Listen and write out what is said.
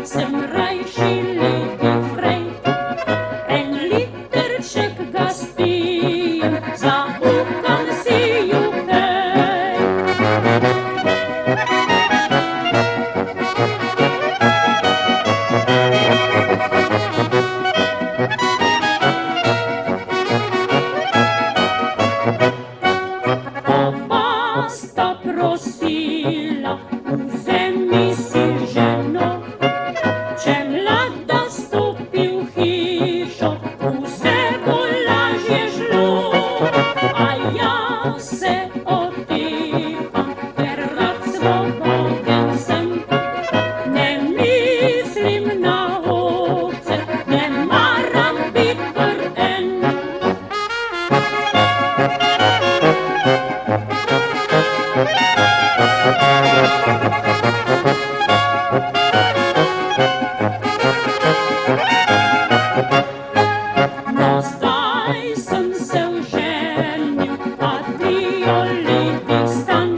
sem rajši ledi frejt. En literček ga spijem, zaukam si juhej. Oba sta prosila, vzemi si ženo. Če mlada stopi v hišo, vse bo lažje šlo. A jaz se otepam, ker rad svoboden sem. Ne mislim na ovce, ne maram bit prden. No, zdaj sem se oženil, adijo lepi stan.